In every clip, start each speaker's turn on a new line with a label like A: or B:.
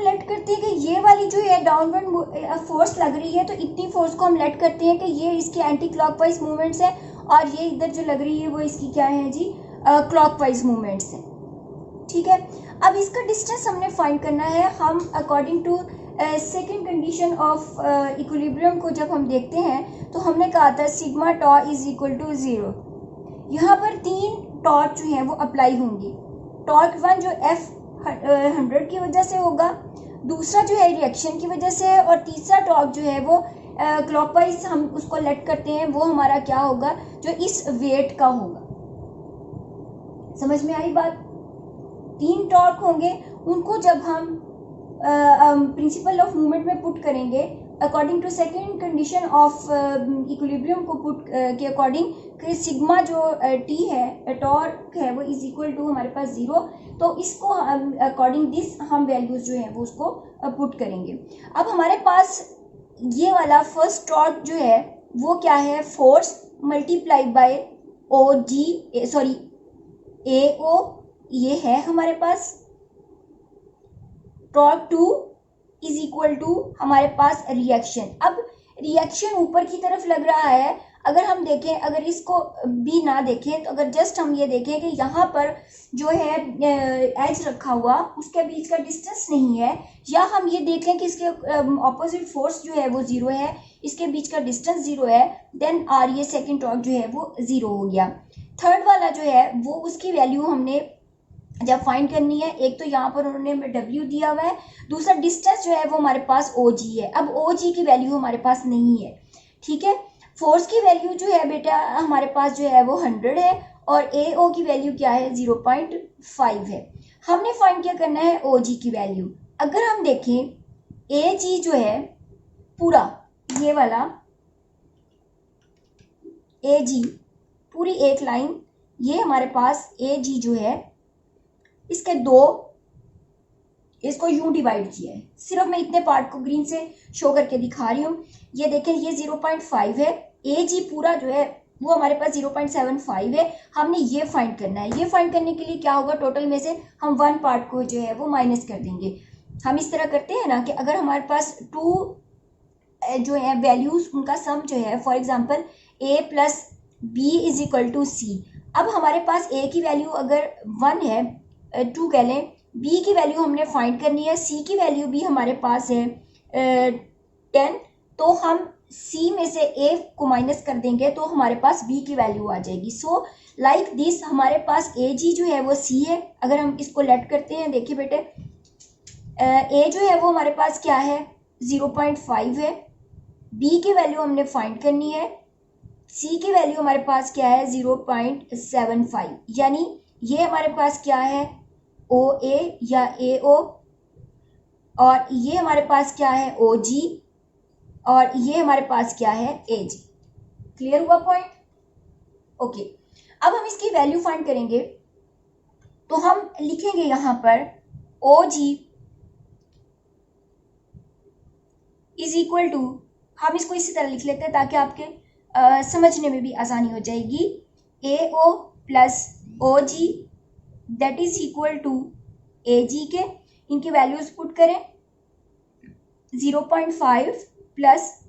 A: Late करते हैं कि ये वाली जो है डाउनवर्ड फोर्स लग रही है, तो इतनी फोर्स को हम लेट करते हैं कि ये इसकी एंटी क्लॉकवाइज मूवमेंट्स है, और ये इधर जो लग रही है वो इसकी क्या है जी, क्लॉकवाइज मूवमेंट्स है। ठीक है, अब इसका डिस्टेंस हमने फाइंड करना है। हम according to second condition of equilibrium को जब हम देखते हैं तो हमने कहा था sigma tau is equal to 0। यहाँ पर 3 टॉर्क जो है वो अप्लाई होंगी। टॉर्क 1 जो F100 की वजह से होगा, दूसरा जो है रिएक्शन की वजह से है, और तीसरा टॉर्क जो है वो क्लॉकवाइज हम उसको लेट करते हैं, वो हमारा क्या होगा, जो इस वेट का होगा। समझ में आई बात? 3 टॉर्क होंगे, उनको जब हम प्रिंसिपल ऑफ मूवमेंट में पुट करेंगे according to second condition of equilibrium को पुट के अकॉर्डिंग कि सिग्मा जो टी है, टॉर्क है, वो इज इक्वल टू हमारे पास 0, तो इसको अकॉर्डिंग दिस हम वैल्यूज जो है वो उसको पुट करेंगे। अब हमारे पास ये वाला फर्स्ट टॉर्क जो है वो क्या है, force multiplied by O G, sorry A O, ये है हमारे पास। टॉर्क 2 इज इक्वल टू हमारे पास रिएक्शन। अब रिएक्शन ऊपर की तरफ लग रहा है, अगर हम देखें, अगर इसको भी ना देखें तो अगर जस्ट हम ये देखें कि यहाँ पर जो है एज रखा हुआ उसके बीच का डिस्टेंस नहीं है, या हम ये देखें कि इसके ऑपोजिट फोर्स जो है वो 0 है, इसके बीच का डिस्टेंस 0 है, देन आर ये सेकेंड टॉर्क जो है वो 0 हो गया। थर्ड वाला जो है वो उसकी वैल्यू हमने जब फाइंड करनी है, एक तो यहाँ पर उन्होंने W दिया हुआ है, दूसरा डिस्टेंस जो है वो हमारे पास OG है। अब OG की वैल्यू हमारे पास नहीं है। ठीक है, फोर्स की वैल्यू जो है बेटा हमारे पास जो है वो 100 है, और AO की वैल्यू क्या है, 0.5 है। हमने फाइंड क्या करना है, OG की वैल्यू। अगर हम देखें AG जो है पूरा ये वाला AG पूरी एक लाइन, ये हमारे पास AG जो है इसके 2, इसको यूं डिवाइड किया है। सिर्फ मैं इतने पार्ट को ग्रीन से शो करके दिखा रही हूँ। ये देखें, ये 0.5 है, AG पूरा जो है वो हमारे पास 0.75 है। हमने ये फाइंड करना है। ये फाइंड करने के लिए क्या होगा, टोटल में से हम 1 पार्ट को जो है वो माइनस कर देंगे। हम इस तरह करते हैं ना कि अगर हमारे पास 2 जो है वैल्यूज, उनका सम जो है, for example A plus B is equal to C। अब हमारे पास A की वैल्यू अगर 1 है, 2 कह लें, B की वैल्यू हमने फाइंड करनी है, C की वैल्यू भी हमारे पास है 10, तो हम C में से A को माइनस कर देंगे तो हमारे पास B की वैल्यू आ जाएगी। सो लाइक दिस हमारे पास AG जो है वो C है। अगर हम इसको लेट करते हैं, देखिए बेटे, A जो है वो हमारे पास क्या है, 0.5 है, B की वैल्यू हमने फाइंड करनी है, C की वैल्यू हमारे पास क्या है, 0.75, यानी ये हमारे पास क्या है, OA या AO, और ये हमारे पास क्या है, OG, और ये हमारे पास क्या है, AG। क्लियर हुआ पॉइंट? ओके, अब हम इसकी वैल्यू फाइंड करेंगे तो हम लिखेंगे यहाँ पर OG इज इक्वल टू, हम इसको इसी तरह लिख लेते हैं ताकि आपके समझने में भी आसानी हो जाएगी, AO plus OG that is equal to AG के, इनकी वैल्यूज पुट करें, 0.5 प्लस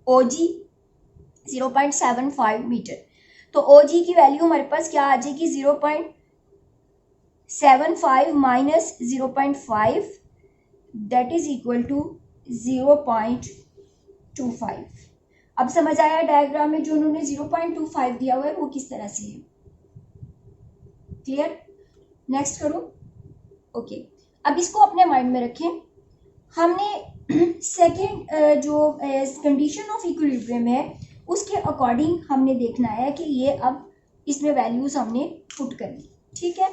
A: OG 0.75 मीटर, तो OG की वैल्यू हमारे पास क्या आ जाएगी, 0.75 minus 0.5 that is equal to 0.25। अब समझ आया डायग्राम में जो उन्होंने 0.25 दिया हुआ है वो किस तरह से है? क्लियर? नेक्स्ट करो। ओके, अब इसको अपने माइंड में रखें। हमने सेकेंड जो कंडीशन ऑफ इक्विलिब्रियम है उसके अकॉर्डिंग हमने देखना है कि ये अब इसमें वैल्यूज हमने पुट करनी। ठीक है,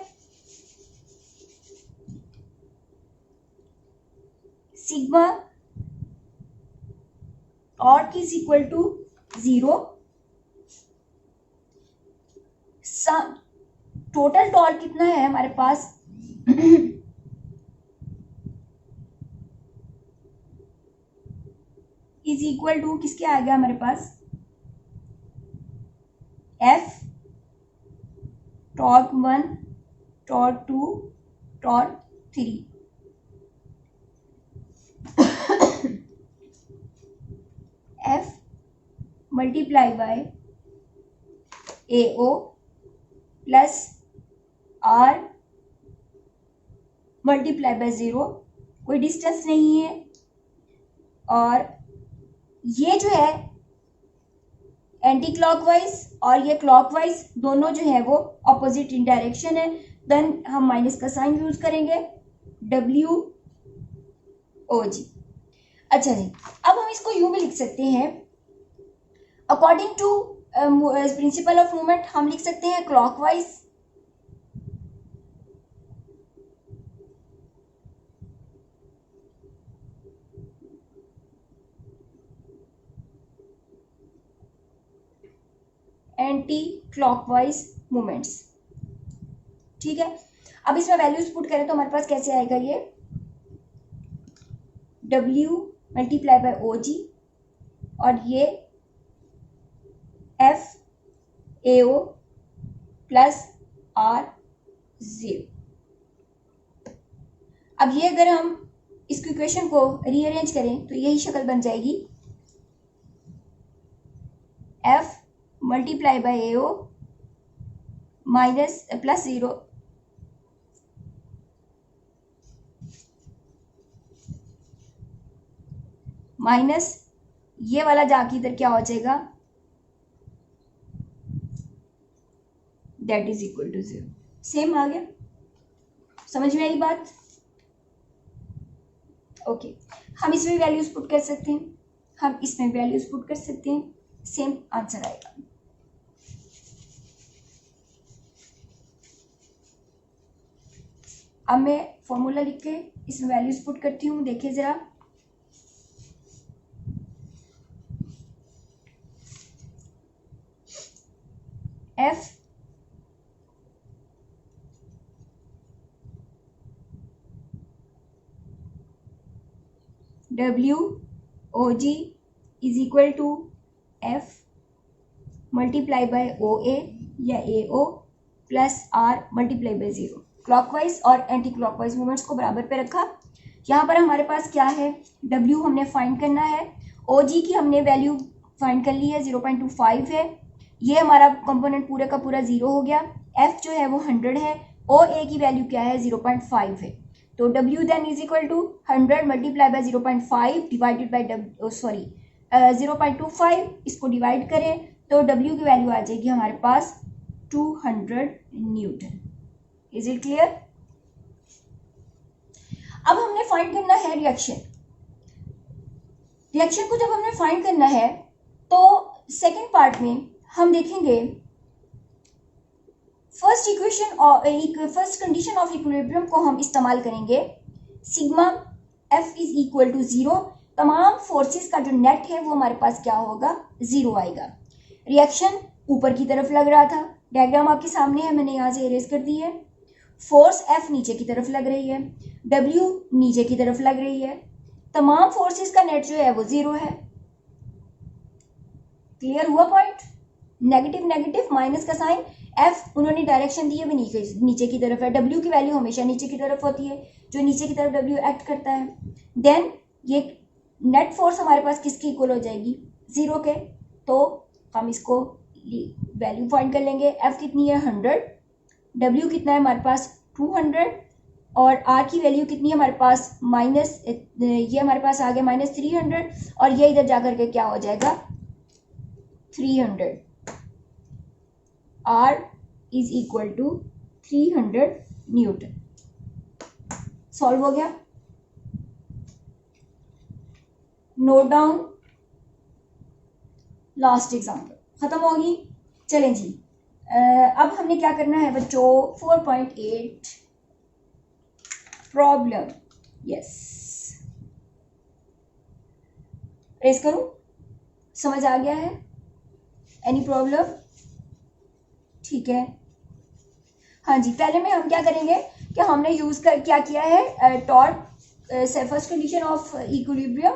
A: sigma torque is equal to 0, total torque कितना है हमारे पास इज इक्वल टू किसके आ गया हमारे पास, F torque 1 torque 2 torque 3। Multiply by AO plus R multiply by 0, कोई डिस्टेंस नहीं है, और ये जो है एंटी क्लॉकवाइज और ये क्लॉकवाइज दोनों जो है वो ऑपोजिट इन डायरेक्शन है। देन हम माइनस का साइन यूज करेंगे, WOG। अच्छा जी, अब हम इसको यूं भी लिख सकते हैं, according to principle of movement हम लिख सकते हैं क्लॉकवाइज एंटी क्लॉकवाइज मूवमेंट्स। ठीक है, अब इसमें वैल्यूज पुट करें तो हमारे पास कैसे आएगा, ये W मल्टीप्लाई बाय OG और ये FAO प्लस R0। अब ये अगर हम इस इक्वेशन को रीअरेंज करें तो यही शक्ल बन जाएगी, F multiply by AO minus plus 0 minus ये वाला जाके इधर क्या हो जाएगा, that is equal to 0। Same आ गया, समझ में आई बात? ओके, हम इसमें वैल्यूज पुट कर सकते हैं, हम इसमें वैल्यूज पुट कर सकते हैं, सेम आंसर आएगा। अब मैं फॉर्मूला लिख के इसमें वैल्यूज पुट करती हूँ, देखिए जरा। F WOG is equal to F multiply by OA या AO plus R multiply by 0। Clockwise और एंटी क्लॉकवाइज मूवमेंट्स को बराबर पे रखा। यहाँ पर हमारे पास क्या है, W हमने फाइंड करना है, OG की हमने वैल्यू फाइंड कर ली है, 0.25 है, ये हमारा कंपोनेंट पूरे का पूरा 0 हो गया। F जो है वो 100 है, OA की वैल्यू क्या है, 0.5 है, तो W then is equal to 100 multiply by 0.5 divided by 0.25, इसको डिवाइड करें तो W की वैल्यू आ जाएगी हमारे पास 200 न्यूटन। Is it clear? अब हमने फाइंड करना है रिएक्शन। रिएक्शन को जब हमने फाइंड करना है तो सेकेंड पार्ट में हम देखेंगे फर्स्ट इक्वेशन और फर्स्ट कंडीशन ऑफ इक्विलिब्रियम को हम इस्तेमाल करेंगे। Sigma F is equal to 0, तमाम फोर्सेस का जो नेट है वो हमारे पास क्या होगा, 0 आएगा। रिएक्शन ऊपर की तरफ लग रहा था, डायग्राम आपके सामने है, मैंने यहाँ से इरेज कर दी है। फोर्स F नीचे की तरफ लग रही है, W नीचे की तरफ लग रही है, तमाम फोर्सेस का नेट जो है वो 0 है। क्लियर हुआ पॉइंट? नेगेटिव नेगेटिव माइनस का साइन, F उन्होंने डायरेक्शन दी है, नीचे की तरफ है, W की वैल्यू हमेशा नीचे की तरफ होती है, जो नीचे की तरफ W एक्ट करता है। देन ये नेट फोर्स हमारे पास किसकी इक्वल हो जाएगी, 0 के, तो हम इसको वैल्यू फाइंड कर लेंगे। F कितनी है, 100, W कितना है हमारे पास, 200, और R की वैल्यू कितनी है हमारे पास, माइनस, ये हमारे पास आ गया -300, और ये इधर जाकर के क्या हो जाएगा, 300। R is equal to 300 newton. Solve हो गया? नोट डाउन, लास्ट एग्जाम्पल खत्म होगी। चलें जी, अब हमने क्या करना है बच्चों, 4.8 प्रॉब्लम। यस, रेस करूं? समझ आ गया है? Any problem? ठीक है, हाँ जी। पहले में हम क्या करेंगे कि हमने यूज कर क्या किया है, torque first condition of equilibrium,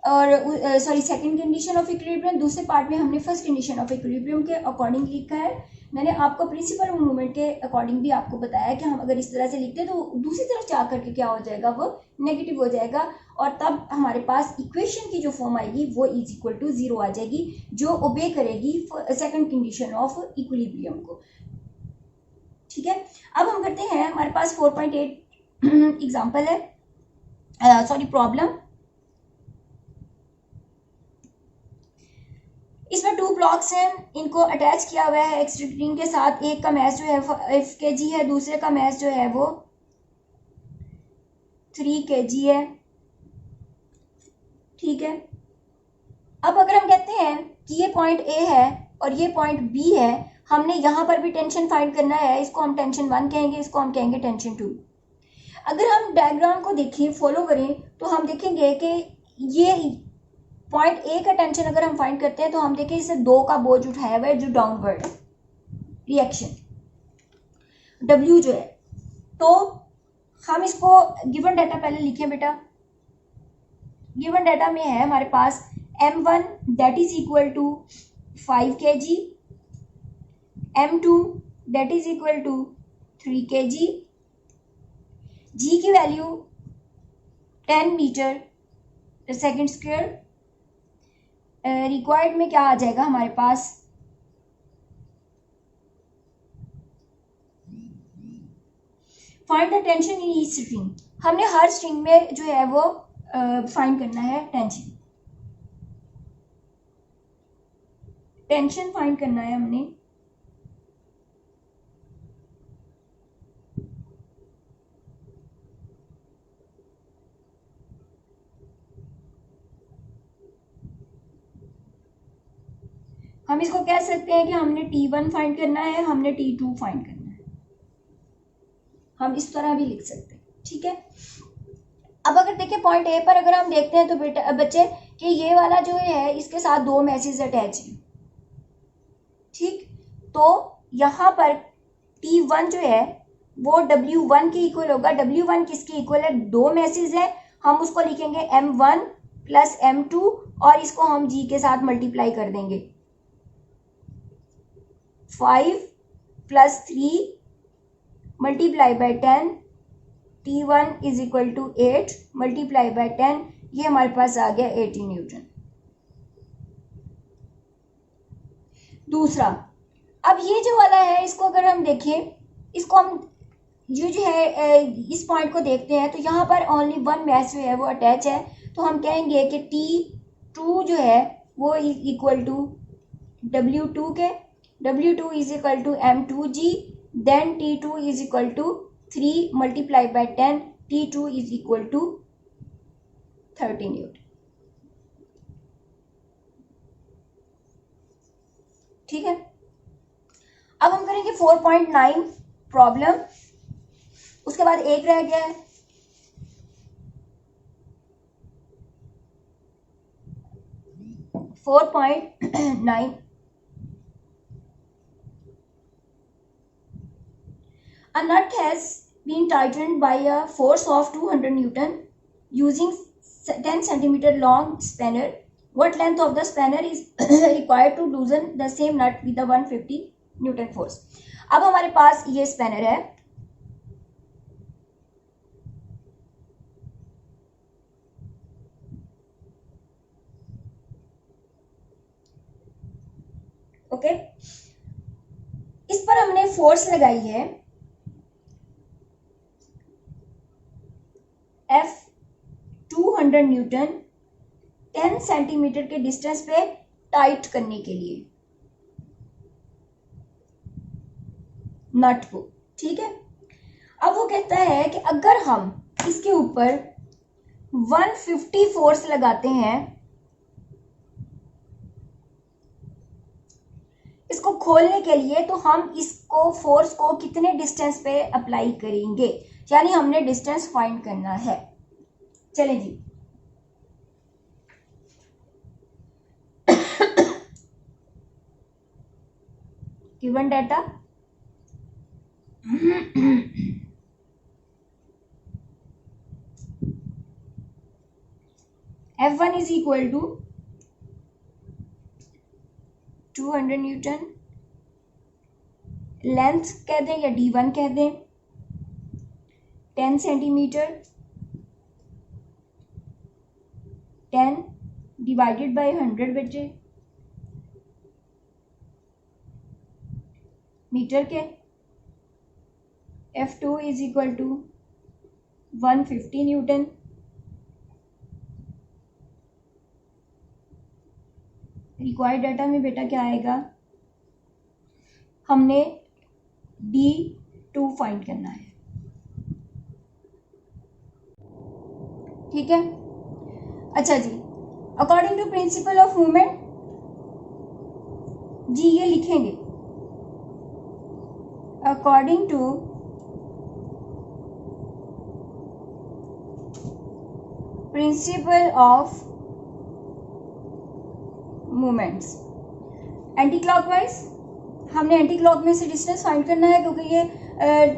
A: और sorry second condition of equilibrium, दूसरे पार्ट में हमने फर्स्ट कंडीशन ऑफ इक्विलिब्रियम के अकॉर्डिंग लिखा है। मैंने आपको प्रिंसिपल ऑफ मूवमेंट के अकॉर्डिंग भी आपको बताया कि हम अगर इस तरह से लिखते हैं तो दूसरी तरफ जा करके क्या हो जाएगा, वो नेगेटिव हो जाएगा, और तब हमारे पास इक्वेशन की जो फॉर्म आएगी वो इज इक्वल टू 0 आ जाएगी, जो ओबे करेगी सेकंड कंडीशन ऑफ इक्विलिब्रियम को। ठीक है, अब हम करते हैं, हमारे पास 4.8 एग्जाम्पल है, सॉरी प्रॉब्लम। इसमें 2 ब्लॉक्स हैं, इनको अटैच किया हुआ है एक्सट्रीम के साथ। एक का मैथ जो है 5 kg है, दूसरे का मैथ जो है वो 3 kg है। ठीक है, अब अगर हम कहते हैं कि ये पॉइंट ए है और ये पॉइंट बी है, हमने यहाँ पर भी टेंशन फाइंड करना है। इसको हम टेंशन 1 कहेंगे, इसको हम कहेंगे टेंशन 2। अगर हम डायग्राम को देखें, फॉलो करें, तो हम देखेंगे कि ये पॉइंट ए का टेंशन अगर हम फाइंड करते हैं तो हम देखें इसे 2 का बोझ उठाया हुआ है जो डाउनवर्ड रिएक्शन डब्ल्यू जो है। तो हम इसको गिवन डाटा पहले लिखें बेटा। गिवन डाटा में है हमारे पास m1 that is equal to 5 kg, m2 that is equal to 3 kg, g की value 10 metre second square. Required में क्या आ जाएगा हमारे पास, find the tension in each string. हमने हर स्ट्रिंग में जो है वो फाइंड करना है टेंशन। टेंशन फाइंड करना है हमने। हम इसको कह सकते हैं कि हमने T1 फाइंड करना है, हमने T2 फाइंड करना है। हम इस तरह भी लिख सकते हैं। ठीक है, अब अगर देखें पॉइंट ए पर अगर हम देखते हैं तो बेटा बच्चे कि ये वाला जो है इसके साथ 2 मैसेज अटैच हैं। ठीक, तो यहाँ पर T1 जो है वो W1 के इक्वल होगा। W1 किसके इक्वल है, 2 मैसेज है, हम उसको लिखेंगे M1 प्लस M2 और इसको हम G के साथ मल्टीप्लाई कर देंगे। 5 plus 3 multiply by 10, T1 is equal to 8 multiply by 10, ये हमारे पास आ गया 80 न्यूटन। दूसरा, अब ये जो वाला है इसको अगर हम देखें, इसको हम ये जो है इस पॉइंट को देखते हैं तो यहाँ पर ओनली 1 मैस जो है वो अटैच है। तो हम कहेंगे कि T2 जो है वो इक्वल टू W2 के, W2 is equal to M2G, then T2 is equal to 3 multiply by 10, T2 is equal to 30 newton. ठीक है, अब हम करेंगे 4.9 प्रॉब्लम, उसके बाद एक रह गया है। Four point 9, a nut has been tightened by a force of 200 Newton using 10 centimeter long spanner. What length of the spanner is required to loosen the same nut with the 150 Newton force? अब हमारे पास ये spanner है, okay. इस पर हमने force लगाई है F 200 Newton 10 centimetre के डिस्टेंस पे टाइट करने के लिए नट को। ठीक है, अब वो कहता है कि अगर हम इसके ऊपर 150 फोर्स लगाते हैं, इसको खोलने के लिए, तो हम इसको फोर्स को कितने डिस्टेंस पे अप्लाई करेंगे, यानी हमने डिस्टेंस फाइंड करना है। चलें जी, given data F1 is equal to 200 newton, length कह दें या D1 कह दें, 10 सेंटीमीटर, 10 डिवाइडेड बाय 100 बचे मीटर के। F2 is equal to 150 newton. Required data में बेटा क्या आएगा, हमने D2 फाइंड करना है, ठीक है। अच्छा जी, according to principle of movement, जी ये लिखेंगे, according to principle of movements, anti clockwise हमने एंटी क्लॉक में से डिस्टेंस फाइंड करना है, क्योंकि ये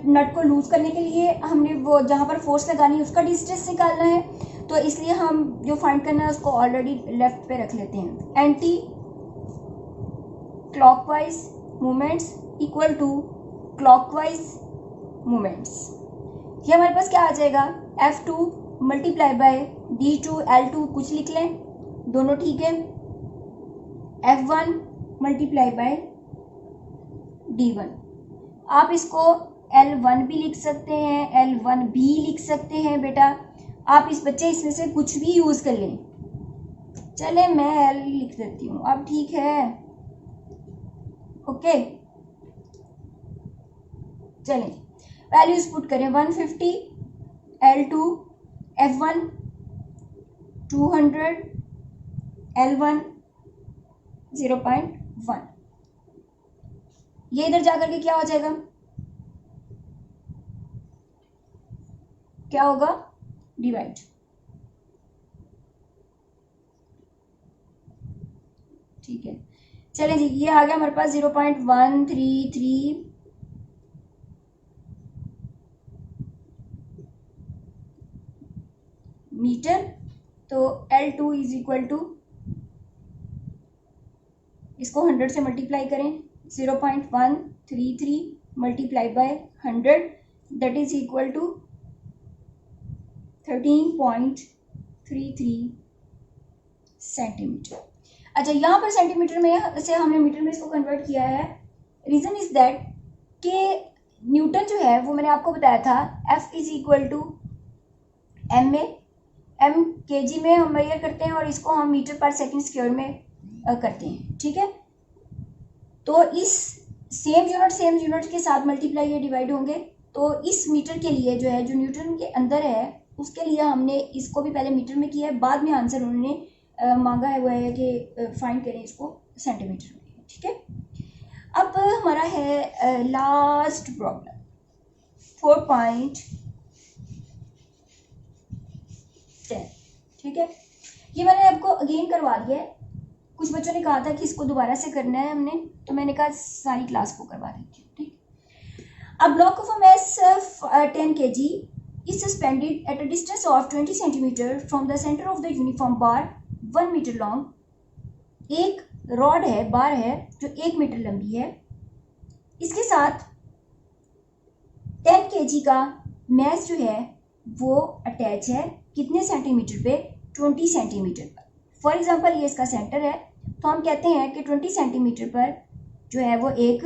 A: नट को लूज करने के लिए हमने वो जहाँ पर फोर्स लगानी है उसका डिस्टेंस निकालना है, तो इसलिए हम जो फाइंड करना है उसको ऑलरेडी लेफ्ट पे रख लेते हैं। Anti clockwise movements equal to clockwise movements, ये हमारे पास क्या आ जाएगा, F2 multiply by D2 L2 कुछ लिख लें, दोनों ठीक है। F1 मल्टीप्लाई बाय D1, आप इसको L1 भी लिख सकते हैं, L1 भी लिख सकते हैं बेटा, आप इस बच्चे इसमें से कुछ भी यूज कर लें। चले मैं L लिख देती हूँ, अब ठीक है, ओके। चलें वैल्यूज पुट करें, 150 L2 F1 200 L1 0.1, ये इधर जाकर के क्या हो जाएगा, क्या होगा, डिवाइड, ठीक है। चलें जी, ये आ गया हमारे पास 0.133 मीटर। तो L2 इज इक्वल टू, इसको 100 से मल्टीप्लाई करें, 0.133 multiply by 100 that is equal to 13.33 centimetre. अच्छा, यहाँ पर सेंटीमीटर में से हमने मीटर में इसको कन्वर्ट किया है, रीज़न इज दैट कि न्यूटन जो है वो मैंने आपको बताया था F is equal to M में, M kg में हम मेजर करते हैं और इसको हम मीटर पर सेकंड स्क्वायर में करते हैं, ठीक है। तो इस सेम यूनिट के साथ मल्टीप्लाई या डिवाइड होंगे, तो इस मीटर के लिए जो है, जो न्यूटन के अंदर है, उसके लिए हमने इसको भी पहले मीटर में किया है, बाद में आंसर उन्होंने मांगा है वो है कि फाइंड करें इसको सेंटीमीटर में, ठीक है। अब हमारा है लास्ट प्रॉब्लम 4.10, ठीक है। ये मैंने आपको अगेन करवा दिया है, कुछ बच्चों ने कहा था कि इसको दोबारा से करना है हमने, तो मैंने कहा सारी क्लास को करवा देती हूँ, ठीक। अब block of mass 10 kg is suspended at a distance of 20 centimeter from the center of the uniform bar 1 meter long। एक रॉड है, बार है जो 1 मीटर लंबी है, इसके साथ 10 kg का मैस जो है वो अटैच है कितने सेंटीमीटर पे, 20 सेंटीमीटर पर। फॉर एग्जांपल ये इसका सेंटर है, तो हम कहते हैं कि 20 सेंटीमीटर पर जो है वो एक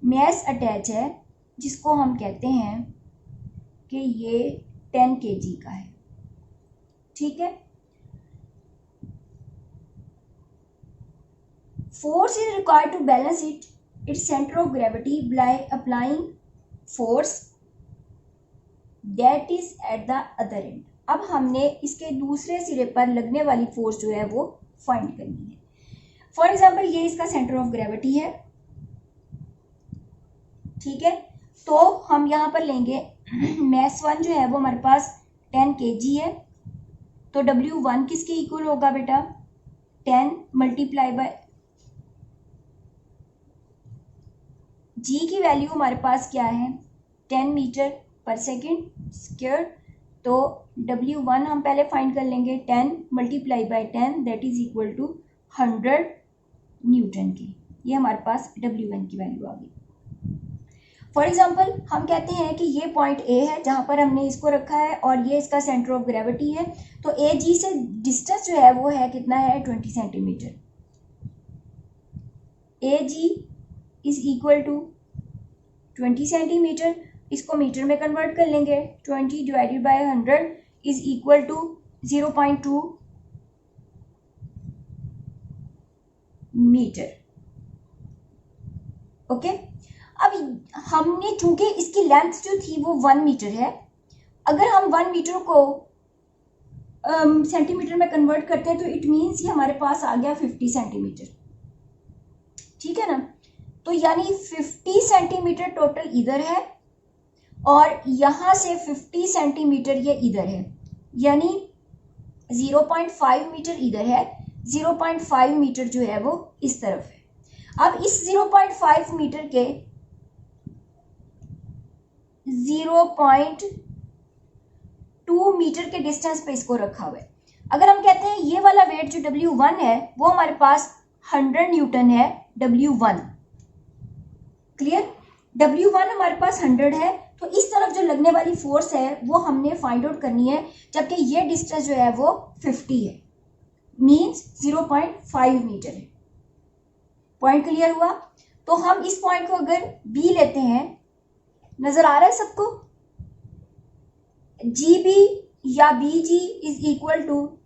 A: मैस अटैच है, जिसको हम कहते हैं कि ये 10 kg का है, ठीक है। Force is required to balance its centre of gravity by applying force that is at the other end. अब हमने इसके दूसरे सिरे पर लगने वाली फोर्स जो है वो फाइंड करनी है। फॉर एग्जांपल ये इसका सेंटर ऑफ ग्रेविटी है, ठीक है। तो हम यहाँ पर लेंगे मैस 1 जो है वो हमारे पास 10 kg है, तो W1 किसके इक्वल होगा बेटा, 10 मल्टीप्लाई बाय G की वैल्यू हमारे पास क्या है, 10 मीटर पर सेकेंड स्क्वायर। तो W1 हम पहले फाइंड कर लेंगे, 10 multiply by 10 that is equal to 100 newton की, ये हमारे पास W1 की वैल्यू आ गई। फॉर एग्जाम्पल हम कहते हैं कि ये पॉइंट ए है जहाँ पर हमने इसको रखा है और ये इसका सेंटर ऑफ ग्रेविटी है, तो ए जी से डिस्टेंस जो है वो है कितना है 20 centimetre. A G is equal to 20 centimetre, इसको मीटर में कन्वर्ट कर लेंगे, 20 divided by 100 is equal to 0.2 metre. Okay, अब हमने चूंकि इसकी लेंथ जो थी वो 1 मीटर है, अगर हम 1 मीटर को सेंटीमीटर में कन्वर्ट करते हैं तो इट मीन्स ये हमारे पास आ गया 50 सेंटीमीटर। ठीक है ना, तो यानी 50 सेंटीमीटर टोटल इधर है और यहां से 50 सेंटीमीटर ये इधर है, यानी 0.5 मीटर इधर है, 0.5 मीटर जो है वो इस तरफ है। अब इस 0.5 मीटर के 0.2 मीटर के डिस्टेंस पे इसको रखा हुआ है। अगर हम कहते हैं ये वाला वेट जो W1 है वो हमारे पास 100 न्यूटन है, W1 क्लियर, W1 हमारे पास 100 है, तो इस तरफ जो लगने वाली फोर्स है वो हमने फाइंड आउट करनी है, जबकि ये डिस्टेंस जो है वो 50 है, मींस 0.5 मीटर है। पॉइंट क्लियर हुआ? तो हम इस पॉइंट को अगर बी लेते हैं, नजर आ रहा है सबको, जी बी या B G is equal to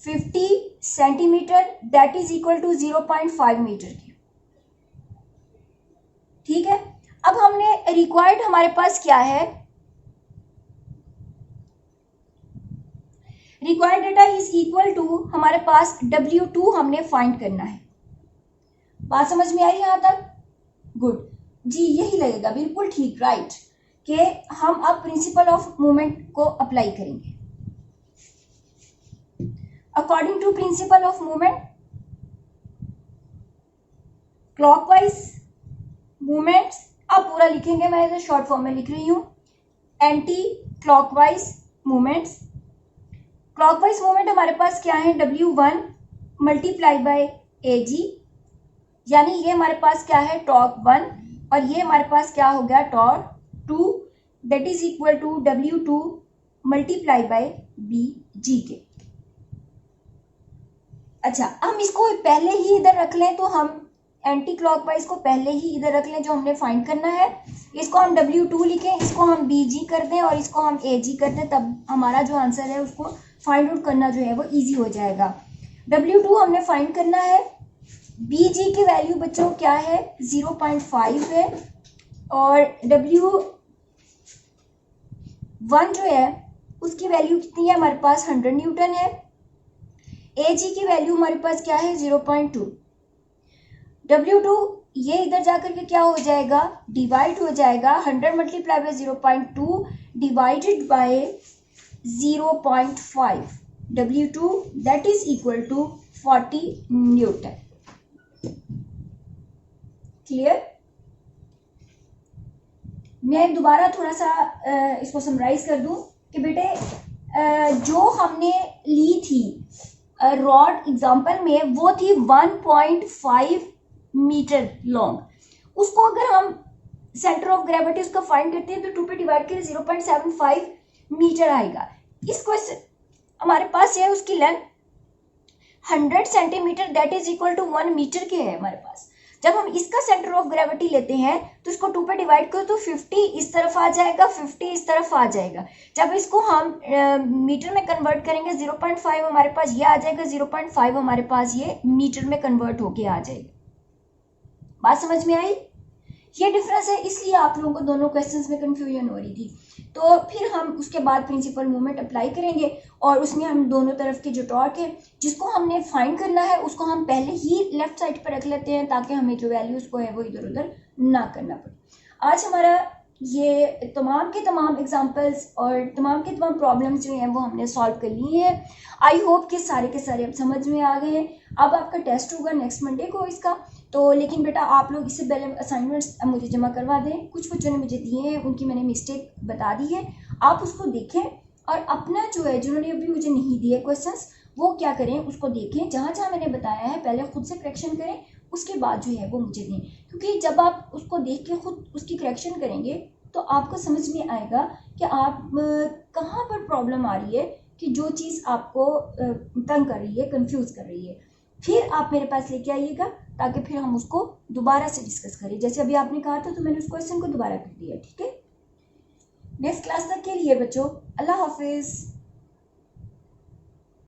A: 50 centimetre, that is equal to 0.5 metre की। ठीक है, अब हमने रिक्वायर्ड हमारे पास क्या है, required data is equal to हमारे पास W2 हमने फाइंड करना है। बात समझ में आई यहां तक? गुड जी, यही लगेगा बिल्कुल ठीक, राइट, कि हम अब प्रिंसिपल ऑफ मूवमेंट को अप्लाई करेंगे। According to principle of movement, clockwise movements, अब पूरा लिखेंगे, मैं इसे शॉर्ट फॉर्म में लिख रही हूं, anti clockwise movements. Clockwise movement हमारे पास क्या है, W1 मल्टीप्लाई बाय AG, यानी ये हमारे पास क्या है टॉर्क 1 और ये हमारे पास क्या हो गया torque 2, that is equal to W2 multiply by BG के। अच्छा, हम इसको पहले ही इधर रख लें, तो हम एंटी क्लॉकवाइज को पहले ही इधर रख लें जो हमने फाइंड करना है। इसको हम W2 लिखें, इसको हम BG कर दें और इसको हम AG कर दें, तब हमारा जो आंसर है उसको फाइंड आउट करना जो है वो इजी हो जाएगा। W2 हमने फाइंड करना है, BG की वैल्यू बच्चों क्या है 0.5 है और W1 जो है उसकी वैल्यू कितनी है हमारे पास 100 न्यूटन है। AG की वैल्यू हमारे पास क्या है 0.2। W2 ये इधर जाकर के क्या हो जाएगा, डिवाइड हो जाएगा, 100 multiply by 0.2 divided by 0.5, W2 that is equal to 40 newton. Clear? मैं दोबारा थोड़ा सा इसको समराइज कर दूं कि बेटे जो हमने ली थी रॉड एग्जांपल में वो थी 1.5 मीटर लॉन्ग, उसको अगर हम सेंटर ऑफ ग्रेविटी उसका फाइंड करते हैं तो 2 पे डिवाइड करें 0.75 मीटर आएगा। इस क्वेश्चन हमारे पास है उसकी length 100 centimetre that is equal to 1 metre के है हमारे पास। जब हम इसका सेंटर ऑफ ग्रेविटी लेते हैं तो इसको 2 पे डिवाइड करो तो 50 इस तरफ आ जाएगा, 50 इस तरफ आ जाएगा। जब इसको हम मीटर में कन्वर्ट करेंगे 0.5 हमारे पास ये आ जाएगा, 0.5 हमारे पास ये मीटर में कन्वर्ट होके आ जाएगा। बात समझ में आई? ये डिफरेंस है, इसलिए आप लोगों को दोनों क्वेश्चंस में कंफ्यूजन हो रही थी। तो फिर हम उसके बाद प्रिंसिपल मूवमेंट अप्लाई करेंगे और उसमें हम दोनों तरफ के जो टॉर्क है जिसको हमने फाइंड करना है उसको हम पहले ही लेफ्ट साइड पर रख लेते हैं ताकि हमें जो वैल्यूज को है वो इधर उधर ना करना पड़े। आज हमारा ये तमाम के तमाम एग्जांपल्स और तमाम के तमाम प्रॉब्लम्स जो हैं वो हमने सॉल्व कर लिए हैं। आई होप कि सारे के सारे अब समझ में आ गए हैं। अब आपका टेस्ट होगा नेक्स्ट मंडे को इसका, तो लेकिन बेटा आप लोग इससे पहले असाइनमेंट्स मुझे जमा करवा दें। कुछ बच्चों ने मुझे दिए हैं, उनकी मैंने मिस्टेक बता दी है, आप उसको देखें और अपना जो है जिन्होंने अभी मुझे नहीं दिए क्वेश्चंस वो क्या करें उसको देखें, जहाँ जहाँ मैंने बताया है पहले खुद से करेक्शन करें, उसके बाद जो है वो मुझे दें, क्योंकि जब आप उसको देख के खुद उसकी करेक्शन करेंगे तो आपको समझ में आएगा कि आप कहाँ पर प्रॉब्लम आ रही है, कि जो चीज़ आपको तंग कर रही है, कंफ्यूज कर रही है। फिर आप मेरे पास लेके आइएगा ताकि फिर हम उसको दोबारा से डिस्कस करें। जैसे अभी आपने कहा था तो मैंने उस क्वेश्चन को दोबारा कर दिया, ठीक है। नेक्स्ट क्लास तक के लिए बच्चों, अल्लाह हाफिज़।